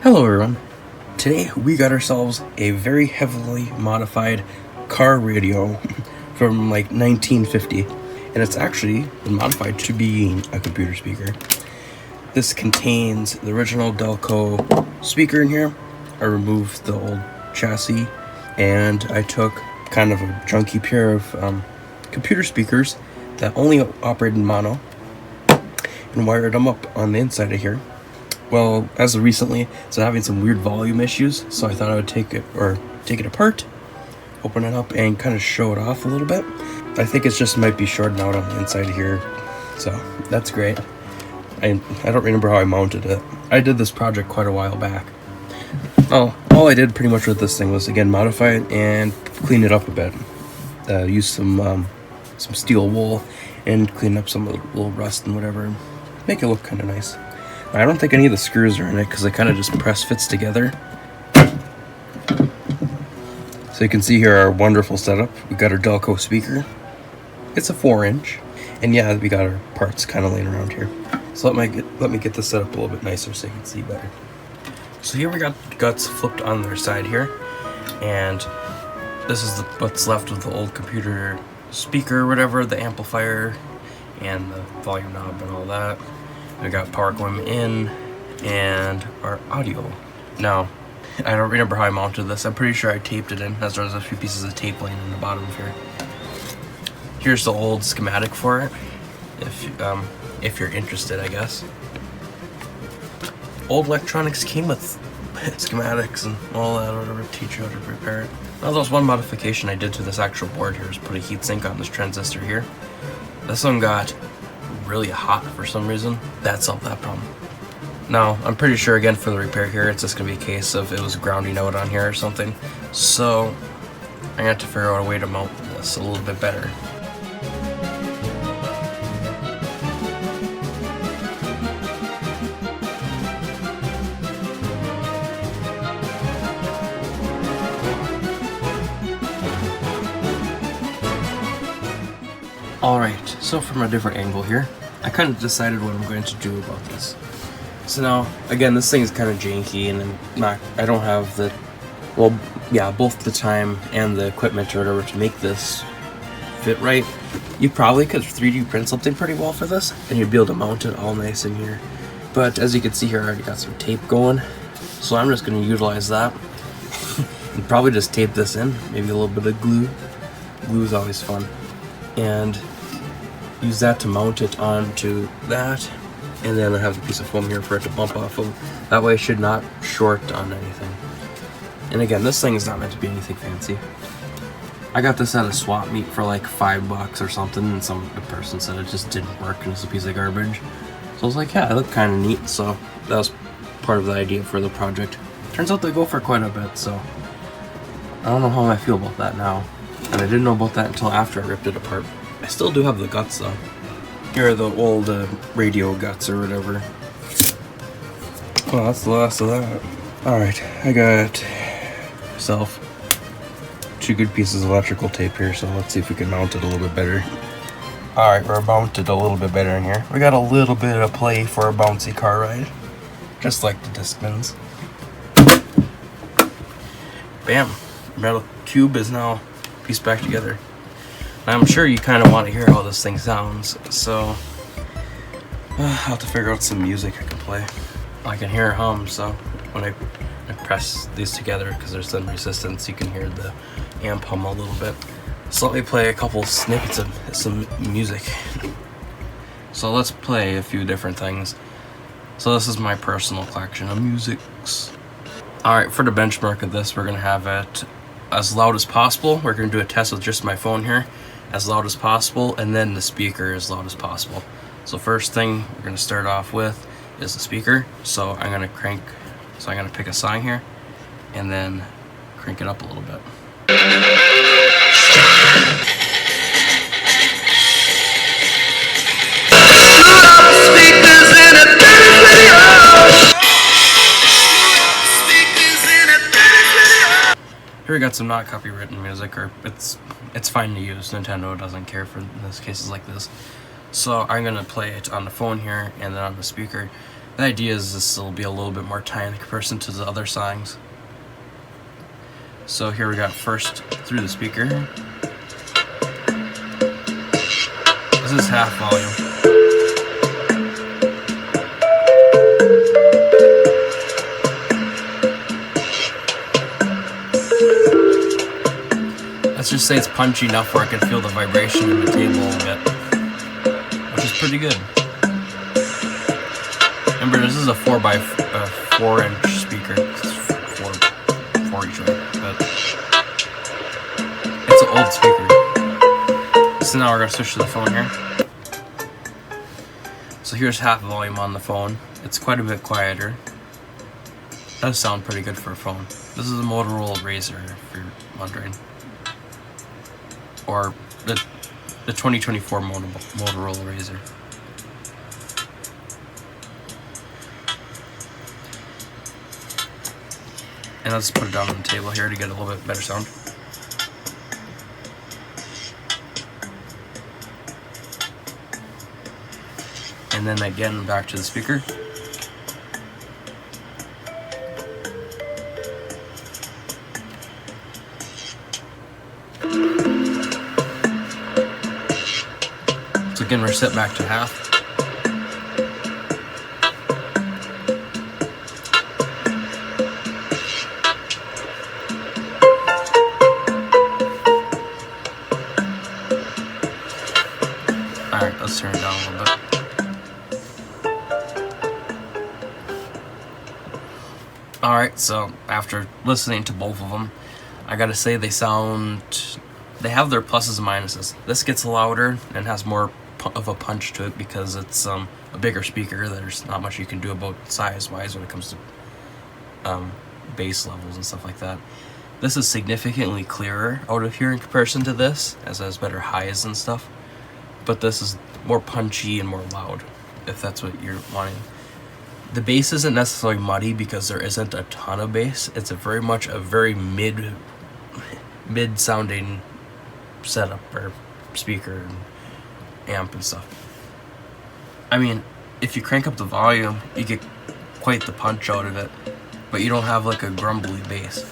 Hello everyone. Today we got ourselves a very heavily modified car radio from like 1950, and it's actually been modified to being a computer speaker. This contains the original Delco speaker in here. I removed the old chassis and I took kind of a junky pair of computer speakers that only operate in mono and wired them up on the inside of here. Well, as of recently, it's having some weird volume issues, so I thought I would take it apart, open it up, and kind of show it off a little bit. I think it just might be shorting out on the inside here, so that's great. I don't remember how I mounted it. I did this project quite a while back. Oh, all I did pretty much with this thing was, again, modify it and clean it up a bit. Use some steel wool and clean up some little rust and whatever. Make it look kind of nice. I don't think any of the screws are in it because it kind of just press fits together. So you can see here our wonderful setup. We got our Delco speaker. It's a 4-inch. And yeah, we got our parts kind of laying around here. So let me get this set up a little bit nicer so you can see better. So here we got the guts flipped on their side here. And this is what's left of the old computer speaker or whatever, the amplifier and the volume knob and all that. I got power going in and our audio. Now, I don't remember how I mounted this. I'm pretty sure I taped it in, as there's a few pieces of tape laying in the bottom of here. Here's the old schematic for it, if you're interested, I guess. Old electronics came with schematics and all that, whatever, to teach you how to repair it. Now, there's one modification I did to this actual board here is put a heatsink on this transistor here. This one got really hot for some reason. That solved that problem. Now, I'm pretty sure, again, for the repair here, it's just gonna be a case of it was grounding out on here or something. So, I'm gonna have to figure out a way to mount this a little bit better. Alright, so from a different angle here, I kind of decided what I'm going to do about this. So now, again, this thing is kind of janky and I don't have both the time and the equipment or whatever to make this fit right. You probably could 3D print something pretty well for this, and you'd be able to mount it all nice in here. But as you can see here, I already got some tape going, so I'm just going to utilize that and probably just tape this in, maybe a little bit of glue. Glue is always fun. And use that to mount it onto that, and then I have a piece of foam here for it to bump off of. That way it should not short on anything. And again, this thing is not meant to be anything fancy. I got this at a swap meet for like $5 or something, and the person said it just didn't work and it's a piece of garbage. So I was like, yeah, it looked kind of neat, so that was part of the idea for the project. Turns out they go for quite a bit, so I don't know how I feel about that now. And I didn't know about that until after I ripped it apart. I still do have the guts though. Here are the old radio guts or whatever. Well, that's the last of that. Alright, I got myself 2 good pieces of electrical tape here, so let's see if we can mount it a little bit better. Alright, we're mounted a little bit better in here. We got a little bit of play for a bouncy car ride. Just like the Discmans. Bam! Metal cube is now pieced back together. I'm sure you kind of want to hear how this thing sounds, so I'll have to figure out some music I can play. I can hear a hum, so when I press these together, because there's some resistance, you can hear the amp hum a little bit. So let me play a couple snippets of some music. So let's play a few different things. So this is my personal collection of musics. Alright, for the benchmark of this, we're going to have it as loud as possible. We're going to do a test with just my phone here, as loud as possible, and then the speaker as loud as possible. So first thing we're going to start off with is the speaker. So I'm going to pick a song here and then crank it up a little bit. Here we got some not copywritten music, or it's fine to use. Nintendo doesn't care for those cases like this. So I'm gonna play it on the phone here and then on the speaker. The idea is this will be a little bit more time in comparison to the other songs. So here we got first through the speaker. This is half volume. Let's just say it's punchy enough where I can feel the vibration in the table a little bit, which is pretty good. Remember, this is a 4x4 speaker. It's four each way, but it's an old speaker. So now we're gonna switch to the phone here. So here's half volume on the phone. It's quite a bit quieter. Does sound pretty good for a phone. This is a Motorola Razr, if you're wondering, or the 2024 Motorola Razr. And let's put it down on the table here to get a little bit better sound. And then again back to the speaker. So again, we're set back to half. Alright, let's turn it down a little bit. Alright, so after listening to both of them, I gotta say they have their pluses and minuses. This gets louder and has more of a punch to it because it's a bigger speaker. There's not much you can do about size-wise when it comes to bass levels and stuff like that. This is significantly clearer out of here in comparison to this, as it has better highs and stuff. But this is more punchy and more loud, if that's what you're wanting. The bass isn't necessarily muddy because there isn't a ton of bass. It's very much a very mid sounding setup or speaker and amp and stuff. I mean, if you crank up the volume, you get quite the punch out of it, but you don't have like a grumbly bass.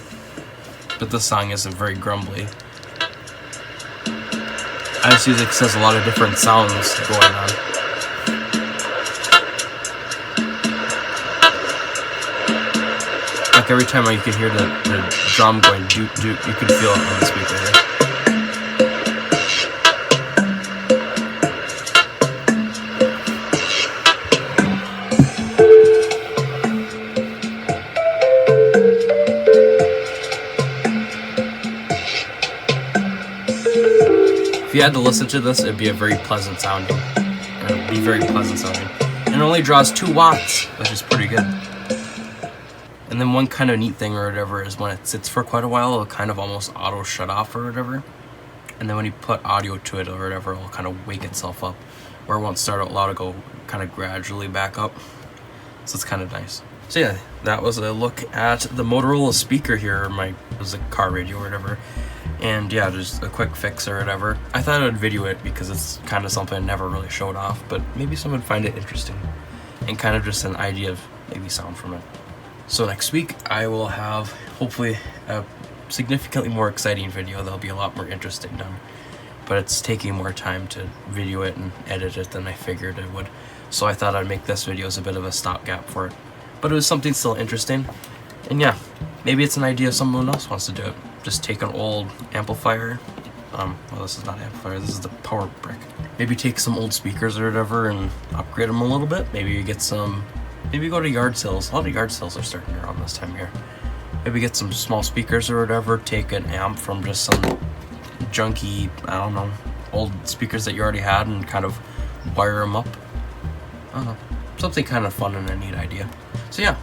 But this song isn't very grumbly. I just use it because it has a lot of different sounds going on. Like every time you can hear the drum going doot doot, you can feel it on the speaker here. If you had to listen to this, it'd be a very pleasant sounding. It'd be very pleasant sounding. And it only draws 2 watts, which is pretty good. And then one kind of neat thing or whatever is when it sits for quite a while, it'll kind of almost auto shut off or whatever. And then when you put audio to it or whatever, it'll kind of wake itself up. Or it won't start out loud, it'll go kind of gradually back up. So it's kind of nice. So yeah, that was a look at the Motorola speaker here. It was a car radio or whatever. And yeah, just a quick fix or whatever. I thought I would video it because it's kind of something I never really showed off, but maybe someone would find it interesting. And kind of just an idea of maybe sound from it. So next week, I will have, hopefully, a significantly more exciting video. That'll be a lot more interesting done. But it's taking more time to video it and edit it than I figured it would. So I thought I'd make this video as a bit of a stopgap for it. But it was something still interesting. And yeah, maybe it's an idea someone else wants to do it. Just take an old amplifier. Well, this is not an amplifier, this is the power brick. Maybe take some old speakers or whatever and upgrade them a little bit. Maybe you get some, maybe go to yard sales. A lot of yard sales are starting around this time of year. Maybe get some small speakers or whatever, take an amp from just some junky, I don't know, old speakers that you already had and kind of wire them up. I don't know, something kind of fun and a neat idea. So yeah,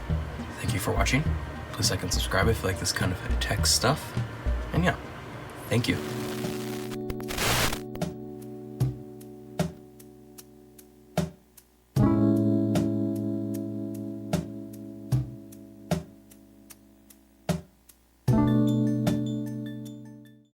thank you for watching. Please like and subscribe if you like this kind of tech stuff. And yeah, thank you.